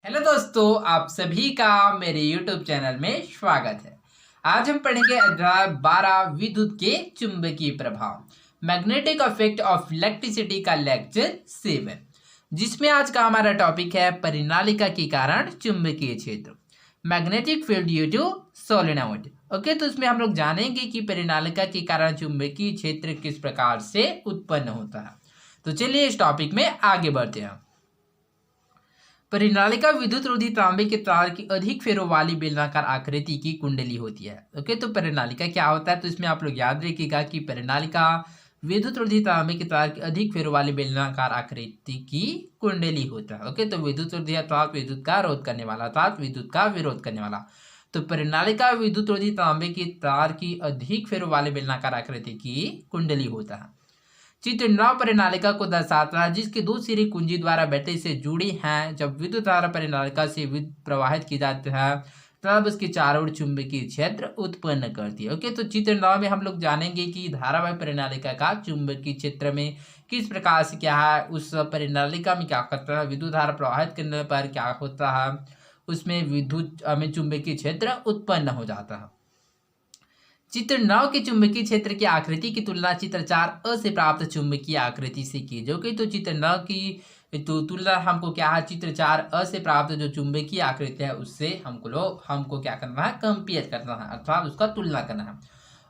Hello दोस्तों, आप सभी का मेरे YouTube चैनल में स्वागत है। आज हम पढ़ेंगे अध्याय 12 विद्युत के चुंबकीय प्रभाव, मैग्नेटिक इफेक्ट ऑफ इलेक्ट्रिसिटी का लेक्चर 7, जिसमें आज का हमारा टॉपिक है परिनालिका के कारण चुंबकीय क्षेत्र, magnetic field due to solenoid. Okay, तो इसमें हम लोग जानेंगे कि परिनालिका के कारण चुंबकीय क्षेत्र किस प्रकार से उत्पन्न होता है। तो चलिए इस टॉपिक में आगे बढ़ते हैं। परिनालिका विद्युत रोधी तांबे के तार की अधिक फेरों वाली बेलनाकार आकृति की कुंडली होती है। ओके, तो परिनालिका क्या होता है, तो इसमें आप लोग याद रखिएगा कि परिनालिका विद्युत रोधी तांबे के तार की अधिक फेरों वाली बेलनाकार आकृति की कुंडली होता है। ओके, तो विद्युत रोधी अर्थात विद्युत का रोध करने वाला अर्थात विद्युत का विरोध करने वाला। तो परिनालिका विद्युत रोधी तांबे के तार की अधिक फेरों वाले बेलनाकार आकृति की कुंडली होता है। चित्र 9 परिनालिका को दर्शाता है जिसके दो सिरे कुंजी द्वारा बैटरी से जुड़ी हैं। जब विद्युत धारा परिनालिका से विद्युत प्रवाहित की जाती है तब उसके चारों ओर चुंबकीय क्षेत्र उत्पन्न करती है। ओके, तो चित्र 9 में हम लोग जानेंगे कि धारावाही परिनालिका का चुंबकीय क्षेत्र में किस प्रकार से क्या है, उस परिनालिका में क्या करता है, विद्युत धारा प्रवाहित करने पर क्या होता है, उसमें विद्युत में चुंबकीय क्षेत्र उत्पन्न हो जाता है। चित्र 9 के चुंबकीय क्षेत्र की आकृति की तुलना चित्र 4 से प्राप्त चुंबकीय आकृति से की जाएगी। तो चित्र 9 की तुलना हमको क्या है, चित्र 4 से प्राप्त जो चुंबकीय आकृति है उससे हमको क्या करना है, कंपेयर करना है अर्थात उसका तुलना करना है।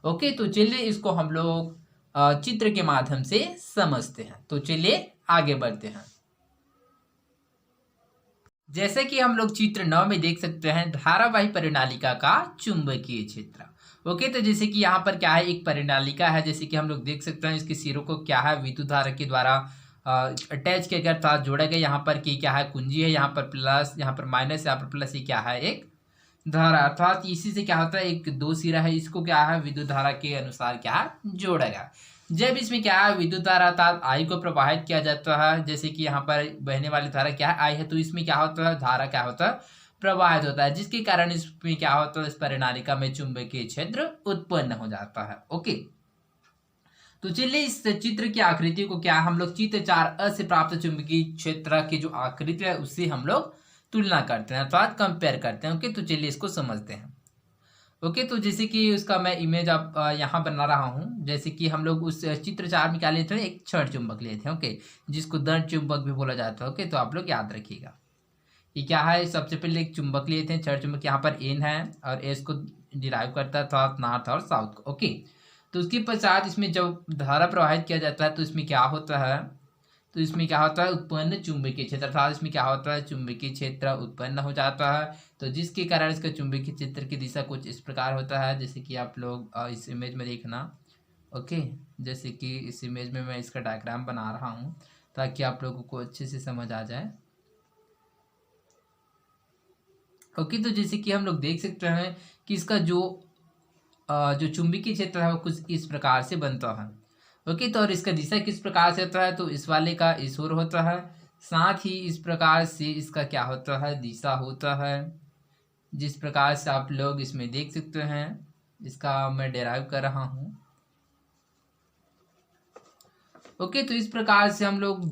ओके, तो चलिए इसको हम लोग चित्र के माध्यम से समझते हैं। तो चलिए आगे बढ़ते हैं। जैसे कि हम लोग चित्र 9 में देख सकते हैं धारावाही परिनालिका का चुंबकीय क्षेत्र। ओके, तो जैसे कि यहाँ पर क्या है, एक परिनालिका है, जैसे कि हम लोग देख सकते हैं इसके सिरों को क्या है, विद्युत धारा के द्वारा अटैच किया गया था, जोड़ा गया। यहाँ पर की क्या है, कुंजी है, यहाँ पर प्लस, यहाँ पर माइनस, यहाँ पर प्लस, ये क्या है, एक धारा अर्थात इसी से क्या होता है, एक दो सिरा है, इसको क्या है विद्युत धारा के अनुसार क्या है जोड़ा गया। जब इसमें क्या है विद्युत धारा अर्थात आई को प्रवाहित किया जाता है, जैसे कि यहाँ पर बहने वाली धारा क्या है, आई है, तो इसमें क्या होता है, धारा क्या होता है, प्रवाहित होता है, जिसके कारण इसमें क्या होता है, इस परिनालिका में चुंबकीय क्षेत्र उत्पन्न हो जाता है। ओके, तो चलिए इस चित्र की आकृति को क्या हम लोग चित्र 4 से प्राप्त चुंबकीय क्षेत्र की जो आकृति है उससे हम लोग तुलना करते हैं अर्थात कंपेयर करते हैं। ओके, तो चलिए इसको समझते हैं। ओके, तो जैसे कि उसका मैं इमेज आप यहाँ बना रहा हूँ। जैसे कि हम लोग उस चित्र 4 में क्या लिए थे, एक क्षण चुंबक लिए थे। ओके, जिसको दंड चुंबक भी बोला जाता है। ओके, तो आप लोग याद रखिएगा ये क्या है, सबसे पहले एक चुंबक लिए थे, क्षण चुंबक, यहाँ पर एन है और एस को डिराइव करता है अर्थात नॉर्थ और साउथ को। ओके, तो उसके पश्चात इसमें जब धारा प्रवाहित किया जाता है तो इसमें क्या होता है, तो इसमें क्या होता है, उत्पन्न चुंबकीय क्षेत्र अर्थात इसमें क्या होता है, चुंबकीय क्षेत्र उत्पन्न हो जाता है। तो जिसके कारण इसका चुंबकीय क्षेत्र की दिशा कुछ इस प्रकार होता है, जैसे कि आप लोग इस इमेज में देखना। ओके, जैसे कि इस इमेज में मैं इसका डायग्राम बना रहा हूँ ताकि आप लोगों को अच्छे से समझ आ जाए। ओके, तो जैसे कि हम लोग देख सकते हैं कि इसका जो चुंबकीय क्षेत्र है वो कुछ इस प्रकार से बनता है। ओके, तो और इसका दिशा किस प्रकार से होता है, तो इस वाले का इस ओर होता है, साथ ही इस प्रकार से इसका क्या होता है, दिशा होता है, जिस प्रकार से आप लोग इसमें देख सकते हैं। इसका मैं डेराइव कर रहा हूँ। ओके, तो इस प्रकार से हम लोग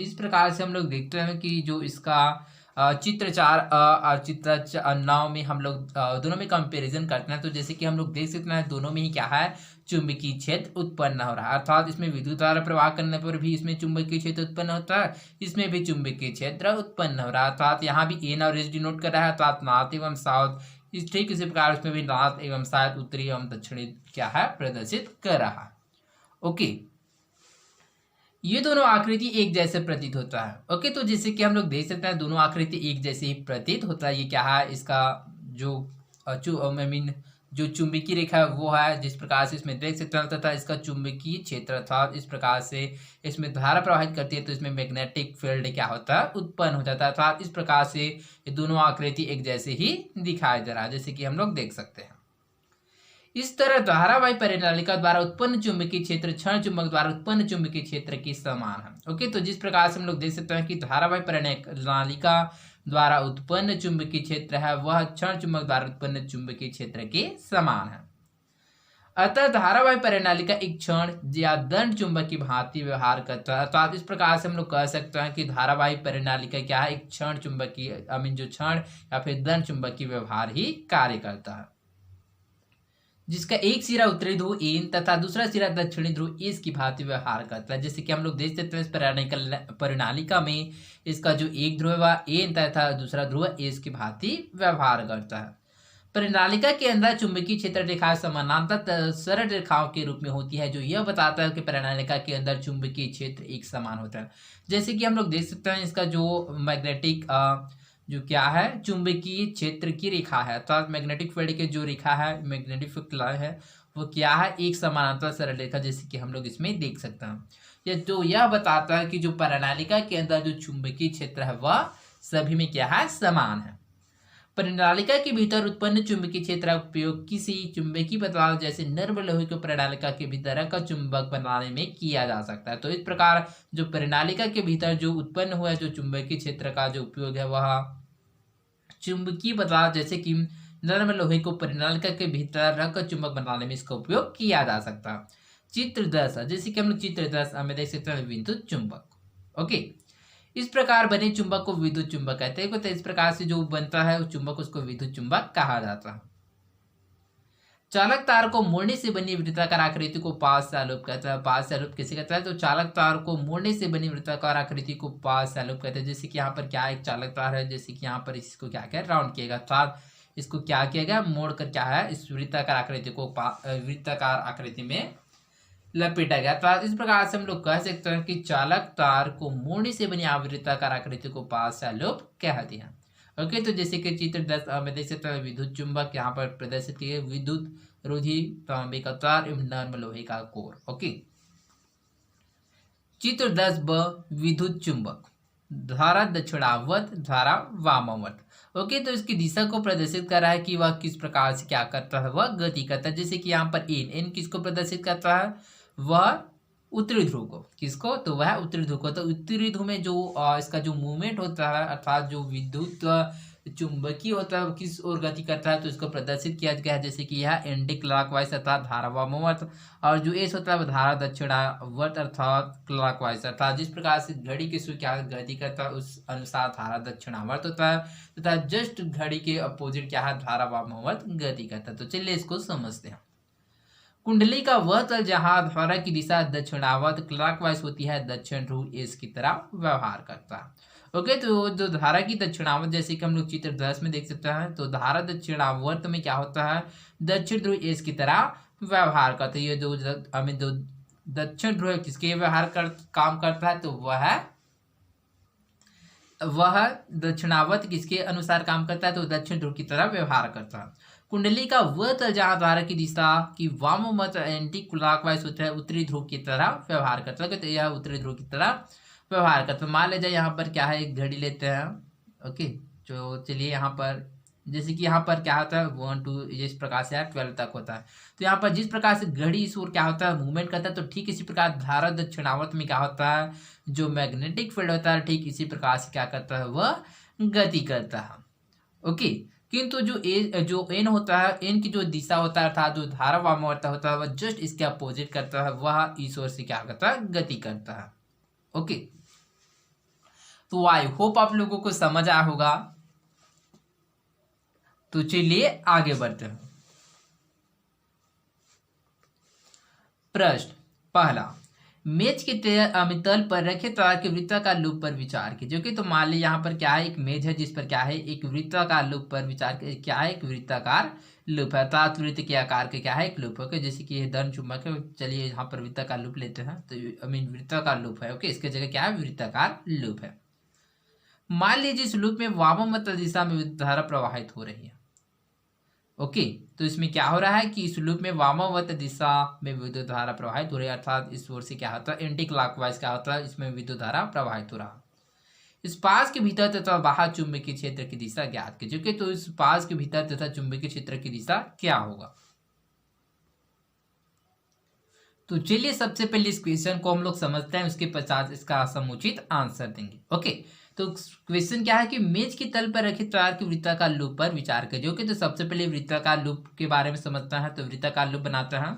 इस प्रकार से हम लोग देखते हैं कि जो इसका चित्र 4 और चित्र 9 में हम लोग दोनों में कंपैरिजन करते हैं। तो जैसे कि हम लोग देख सकते हैं दोनों में ही क्या है, चुंबकीय क्षेत्र उत्पन्न हो रहा है अर्थात इसमें विद्युत धारा प्रवाह करने पर भी इसमें चुंबकीय क्षेत्र उत्पन्न होता है, इसमें भी चुंबकीय क्षेत्र उत्पन्न हो रहा है अर्थात यहाँ भी एन और एस डिनोट कर रहा है अर्थात नॉर्थ एवं साउथ। इस ठीक इसी प्रकार उसमें भी नॉर्थ एवं साउथ, उत्तरी एवं दक्षिणी क्या है, प्रदर्शित कर रहा है। ओके, ये दोनों आकृति एक जैसे प्रतीत होता है। ओके, तो जैसे कि हम लोग देख सकते हैं दोनों आकृति एक जैसे ही प्रतीत होता है। ये क्या है, इसका जो चुंबकीय रेखा है वो है, जिस प्रकार से इसमें देख सकते हैं, तथा इसका चुंबकीय क्षेत्र था इस प्रकार से इसमें धारा प्रवाहित करती है तो इसमें मैग्नेटिक फील्ड क्या होता है, उत्पन्न हो जाता है अर्थात इस प्रकार से ये दोनों आकृति एक जैसे ही दिखाई दे रहा है, जैसे कि हम लोग देख सकते हैं। इस तरह धारावाही परिनालिका द्वारा उत्पन्न चुंबकीय क्षेत्र क्षण चुंबक द्वारा उत्पन्न चुंबकीय क्षेत्र के समान है। ओके, तो जिस प्रकार से हम लोग देख सकते हैं कि धारावाही परिनालिका द्वारा उत्पन्न चुंबकीय क्षेत्र है वह क्षण चुंबक द्वारा उत्पन्न चुंबकीय क्षेत्र के समान है। अतः धारावाही प्रणालिका एक क्षण या दंड चुंबक की भांति व्यवहार करता है। अर्थात इस प्रकार से हम लोग कह सकते हैं कि धारावाही प्रणालिका क्या है, एक क्षण चुंबक की जो क्षण या फिर दंड चुंबक की व्यवहार ही कार्य करता है, जिसका एक सिरा उत्तरी ध्रुव एन तथा दूसरा सिरा दक्षिणी ध्रुव एस की भांति व्यवहार करता है। जैसे कि हम लोग देख सकते हैं इस प्रणालिका में इसका जो एक ध्रुव है एन तथा दूसरा ध्रुव एस की भांति व्यवहार करता है। प्रणालिका के अंदर चुंबकीय क्षेत्र रेखाएं समानांतर सरल रेखाओं के रूप में होती है, जो यह बताता है कि प्रणालिका के अंदर चुंबकीय क्षेत्र एक समान होता है। जैसे कि हम लोग देख सकते हैं इसका जो मैग्नेटिक जो क्या है चुंबकीय क्षेत्र की रेखा है, अर्थात मैग्नेटिक फील्ड की जो रेखा है, मैग्नेटिक फील्ड है वो क्या है, एक समानांतर सरल रेखा, जैसे कि हम लोग इसमें देख सकते हैं। यह बताता है कि जो प्रणालिका के अंदर जो चुंबकीय क्षेत्र है वह सभी में क्या है, समान है। प्रणालिका के भीतर उत्पन्न चुंबकीय क्षेत्र का उपयोग किसी चुंबकीय पदार्थ जैसे नर्म लोहे को प्रणालिका के भीतर का चुंबक बनाने में किया जा सकता है। तो इस प्रकार जो प्रणालिका के भीतर जो उत्पन्न हुआ जो चुंबकीय क्षेत्र का जो उपयोग है वह चुंबकीय पदार्थ जैसे कि नर्म लोहे को प्रणालिका के भीतर रखकर चुंबक बनाने में इसका उपयोग किया जा सकता है। चित्र 10 जैसे कि हम लोग चित्र 10 में देख सकते हैं विद्युत चुंबक। ओके, इस प्रकार बने चुंबक को विद्युत चुंबक कहते हैं। तो इस प्रकार से जो बनता है उस चुंबक उसको विद्युत चुंबक कहा जाता है। चालक तार को मोड़ने से बनी वृत्ताकार आकृति को पास से आलोप कहता है। पास से आलोप किसे कहता है, तो चालक तार को मोड़ने से बनी वृत्ताकार आकृति को पास से आलोप कहते हैं। जैसे कि यहाँ पर क्या एक चालक तार है, जैसे कि यहाँ पर इसको क्या किया राउंड किया गया, अर्थात इसको क्या किया गया मोड़ कर क्या है इस वृत्ताकार आकृति को वृत्ताकार आकृति में लपेटा गया। तो इस प्रकार से हम लोग कह सकते हैं कि चालक तार को मोड़ने से बनी आवृत्ताकार आकृति को पास से आलोप कह दिया। ओके, तो जैसे कि चित्र 10 में देख सकते हैं विद्युत चुंबक यहाँ पर प्रदर्शित किए विद्युत रोधी तांबे का तार एवं नर्म लोहे का कोर। ओके, चित्र 10 ब विद्युत चुंबक, धारा दक्षिणावर्त धारा वामावर्त। ओके, तो इसकी दिशा को प्रदर्शित कर रहा है कि वह किस प्रकार से क्या करता है, वह गति करता है। जैसे कि यहाँ पर एन किसको प्रदर्शित करता है, वह उत्तरी ध्रुव को, किसको, तो वह उत्तरी ध्रुव को। तो उत्तरी ध्रुव में जो इसका जो मूवमेंट होता है अर्थात जो विद्युत चुंबकीय होता है किस ओर गति करता है, तो इसको प्रदर्शित किया गया है। जैसे कि यह एंटी क्लॉकवाइज अर्थात धारा वामावर्त, और जो एस होता है वह धारा दक्षिणावर्त अर्थात क्लॉकवाइज, अर्थात जिस प्रकार से घड़ी की सुई क्या गति करता है उस अनुसार धारा दक्षिणावर्त होता है, तथा जस्ट घड़ी के अपोजिट क्या है धारा वामावर्त गति करता है। तो चलिए इसको समझते हैं। कुंडली का वह तल जहां धारा की दिशा दक्षिणावर्त क्लॉकवाइज होती है दक्षिण ध्रुव एस की तरह व्यवहार करता है। ओके, तो जो धारा की दक्षिणावर्त जैसे कि हम लोग चित्र 10 में देख सकते हैं, तो धारा दक्षिणावर्त में क्या होता है दक्षिण ध्रुव एस की तरह व्यवहार करता है। ये जो हमें जो दक्षिण ध्रुव किसके व्यवहार कर काम करता है, तो वह दक्षिणावर्त किसके अनुसार काम करता है, तो दक्षिण ध्रुव की तरह व्यवहार करता है। कुंडली का वह तल जहां धारा की दिशा की वामोवर्त एंटी क्लॉकवाइज होता है उत्तरी ध्रुव की तरह व्यवहार करता है। तो यह उत्तरी ध्रुव की तरह व्यवहार करता है। मान लीजिए यहाँ पर क्या है एक घड़ी लेते हैं। ओके, तो चलिए यहाँ पर जैसे कि यहाँ पर क्या होता है 1 2 इस प्रकार से 12 तक होता है। तो यहाँ पर जिस प्रकार से घड़ी इस ओर क्या होता है मूवमेंट करता है, तो ठीक इसी प्रकार धारा दक्षिणावर्त में क्या होता है जो मैग्नेटिक फील्ड होता है ठीक इसी प्रकार से क्या करता है वह गति करता है। ओके, किंतु जो एन होता है एन की जो दिशा होता है अर्थात जो धारा वामावर्त होता है वह जस्ट इसके अपोजिट करता है, वह इस ओर से क्या करता है गति करता है। ओके, तो आई होप आप लोगों को समझ आया होगा। तो चलिए आगे बढ़ते हैं। प्रश्न पहला, मेज के तल पर रखे तार के वृत्ताकार लूप पर विचार कीजिए। ओके, तो मान लीजिए यहाँ पर क्या है एक मेज है जिस पर क्या है एक वृत्ताकार लूप पर विचार क्या है एक वृत्ताकार लूप है अर्थात वृत्त के आकार के क्या है एक लूप। ओके, जैसे कि ये दंड चुंबक है, चलिए यहाँ पर वृत्ताकार लूप लेते हैं तो वृत्ताकार लूप है। ओके, इसके जगह क्या है वृत्ताकार लूप है। मान लीजिए इस लूप में वामोन्मुख दिशा में विद्युत धारा प्रवाहित हो रही है। ओके, तो इसमें क्या हो रहा है कि इस लूप में वामावर्त दिशा में विद्युत धारा प्रवाहित हो रही है अर्थात इस ओर से क्या होता है एंटी क्लॉकवाइज क्या होता है इसमें विद्युत धारा प्रवाहित हो रहा है। इस पास के भीतर तथा बाहर चुंबकीय क्षेत्र की दिशा ज्ञात कीजिए। तो इस पास के भीतर तथा चुंबकीय क्षेत्र की दिशा क्या होगा। तो चलिए सबसे पहले इस क्वेश्चन को हम लोग समझते हैं, उसके पश्चात इसका समुचित आंसर देंगे। ओके, तो क्वेश्चन क्या है कि मेज के तल पर रखे तार की वृत्ताकार लूप पर विचार करिए। ओके, तो सबसे पहले वृत्ताकार लूप के बारे में समझते हैं। तो वृत्ताकार लूप बनाते हैं,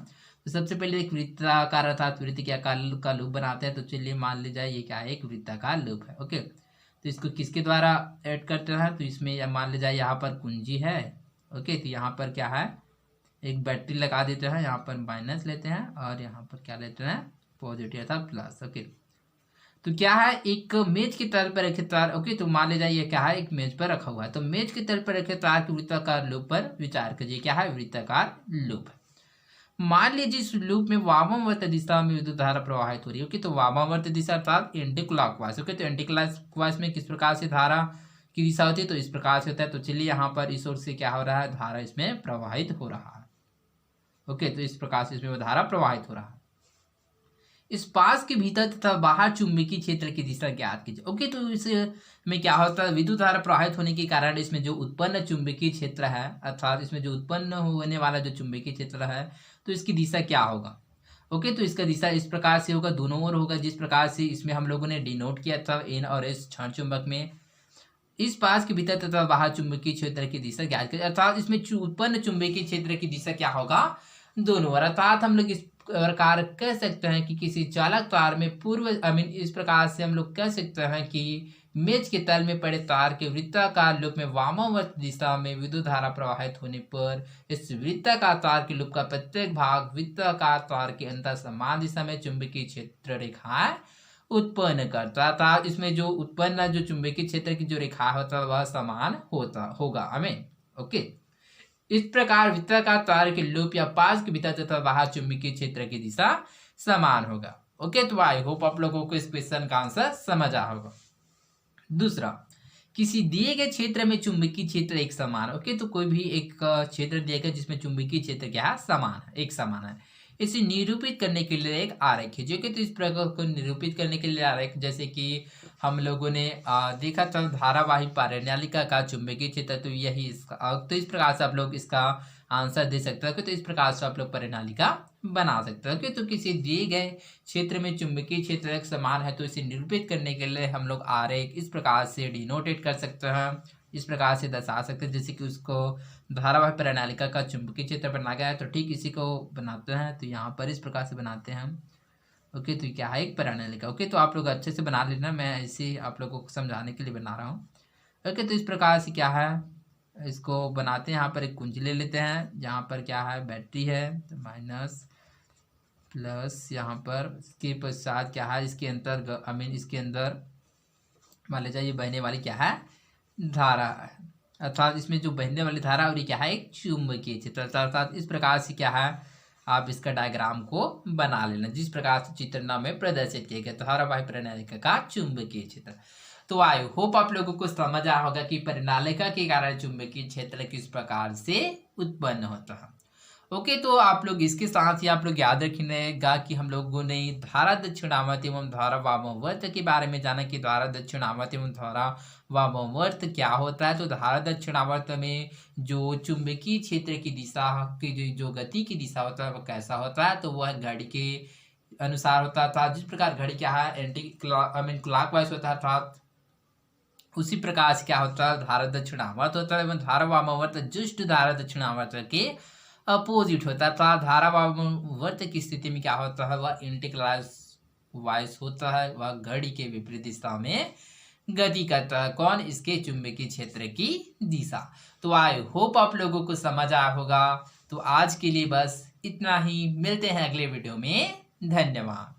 तो सबसे पहले एक वृत्ताकार अर्थात वृत्त के आकार का लूप बनाते हैं। तो चलिए मान ली जाए ये क्या है, एक वृत्ताकार लूप है। ओके, तो इसको किसके द्वारा ऐड करते हैं, तो इसमें मान ली जाए यहाँ पर कुंजी है। ओके, तो यहाँ पर क्या है, एक बैटरी लगा देते हैं, यहाँ पर माइनस लेते हैं और यहाँ पर क्या लेते हैं, पॉजिटिव अर्थात प्लस। ओके, तो क्या है, एक मेज के तल पर रखे तार। ओके, तो मान लीजिए ये क्या है, एक मेज पर रखा हुआ है। तो मेज के तल पर रखे तार के वृत्ताकार लूप पर विचार कीजिए। क्या है, वृत्ताकार लूप है। मान लीजिए इस लूप में वामावर्त दिशा में विद्युत धारा प्रवाहित हो रही है। ओके, तो वामावर्त दिशा अर्थात एंटी क्लॉकवाइज। ओके, तो एंटी क्लॉकवाइज में किस प्रकार से धारा की दिशा होती है, तो इस प्रकार से होता है। तो चलिए यहाँ पर इस ओर से क्या हो रहा है, धारा इसमें प्रवाहित हो रहा है। ओके, तो इस प्रकार से इसमें वो धारा प्रवाहित हो रहा है। इस पास के भीतर तथा बाहर चुंबकीय क्षेत्र की दिशा ज्ञात कीजिए। ओके, तो इसमें क्या होता है, विद्युत धारा प्रवाहित होने के कारण इसमें जो उत्पन्न चुंबकीय क्षेत्र है अर्थात इसमें जो उत्पन्न होने वाला जो चुंबकीय क्षेत्र है, तो इसकी दिशा क्या होगा। ओके, तो इसका दिशा इस प्रकार से होगा, दोनों ओर होगा। जिस प्रकार से इसमें हम लोगों ने डिनोट किया था एन और एस क्षण चुंबक में, इस पास के भीतर तथा बाहर चुंबकीय क्षेत्र की दिशा ज्ञात कीजिए। अर्थात इसमें उत्पन्न चुंबकीय क्षेत्र की दिशा क्या होगा, दोनों ओर। अर्थात हम लोग इस प्रकार कह सकते हैं कि किसी चालक तार में पूर्व इस प्रकार से हम लोग कह सकते हैं कि मेज के तल में पड़े तार के वृत्ताकार लूप में वामावर्त दिशा में विद्युत धारा प्रवाहित होने पर इस वृत्ताकार तार के लूप का प्रत्येक भाग वृत्ताकार तार के अंतर समान दिशा में चुंबकीय क्षेत्र रेखाएं उत्पन्न करता था। इसमें जो उत्पन्न जो चुंबकीय क्षेत्र की जो रेखा होता है वह समान होगा हमें। ओके, इस प्रकार वृत्ताकार तार के लूप या पास के भीतर तथा बाहर चुंबकीय क्षेत्र की दिशा समान होगा। ओके, तो आई होप आप लोगों को इस क्वेश्चन का आंसर समझ आया होगा। दूसरा, किसी दिए गए क्षेत्र में चुंबकीय क्षेत्र एक समान। ओके, तो कोई भी एक क्षेत्र दिया गया जिसमें चुंबकीय क्षेत्र क्या है, समान है, एक समान है। इसे निरूपित करने के लिए एक आरेख खींचिए। तो इस प्रकार को निरूपित करने के लिए आरेख, जैसे कि हम लोगों ने देखा था धारावाही पारगम्यता का चुंबकीय क्षेत्र, तो यही इसका, तो इस प्रकार से आप लोग इसका आंसर दे सकते हैं। तो इस प्रकार से आप लोग परिणालिका बना सकते हैं। तो किसी दिए गए क्षेत्र में चुंबकीय क्षेत्र एक समान है, तो इसे निरूपित करने के लिए हम लोग आरेख इस प्रकार से डिनोटेट कर सकते हैं, इस प्रकार से दर्शा सकते हैं। जैसे कि उसको धारावाही प्रणालिका का चुंबकीय क्षेत्र बना गया है, तो ठीक इसी को बनाते हैं। तो यहाँ पर इस प्रकार से बनाते हैं। ओके, तो क्या है, एक प्रणालिका। ओके, तो आप लोग अच्छे से बना लेना, मैं ऐसे आप लोगों को समझाने के लिए बना रहा हूँ। ओके, तो इस प्रकार से क्या है, इसको बनाते हैं। यहाँ पर एक कुंजी ले लेते हैं, जहाँ पर क्या है, बैटरी है, तो माइनस प्लस यहाँ पर इसके पश्चात क्या है, इसके अंतर इसके अंदर मान लीजिए ये बहने वाली क्या है, धारा है। अर्थात इसमें जो बहने वाली धारा और ये क्या है, एक चुंबकीय क्षेत्र। अर्थात इस प्रकार से क्या है, आप इसका डायग्राम को बना लेना जिस प्रकार से चित्रण में प्रदर्शित किया गया, धारावाही प्रणालिका का चुंबकीय क्षेत्र। तो आई होप आप लोगों को समझ आया होगा कि परिणालिका के कारण चुंबकीय क्षेत्र किस प्रकार से उत्पन्न होता है। ओके, तो आप लोग इसके साथ ही आप लोग याद रखिएगा कि हम लोगों ने धारा दक्षिणावर्त एवं धारा वामावर्त के बारे में जाना कि धारा दक्षिणावर्त एवं धारा वामावर्त क्या होता है। तो धारा दक्षिणावर्त में जो चुंबकीय क्षेत्र की दिशा की जो गति की दिशा होता है वह कैसा होता है, तो वह घड़ी के अनुसार होता था। जिस प्रकार घड़ी क्या है क्लॉकवाइज होता है, अर्थात उसी प्रकार से क्या होता है, धारा दक्षिणावर्त होता है एवं धारा वामावर्त जस्ट धारा दक्षिणावर्त के अपोजिट होता है। धारा वामावर्त की स्थिति में क्या होता है, वह एंटी क्लॉकवाइज होता है, वह घड़ी के विपरीत दिशा में गति करता है। कौन, इसके चुंबकीय क्षेत्र की दिशा। तो आई होप आप लोगों को समझ आया होगा। तो आज के लिए बस इतना ही, मिलते हैं अगले वीडियो में। धन्यवाद।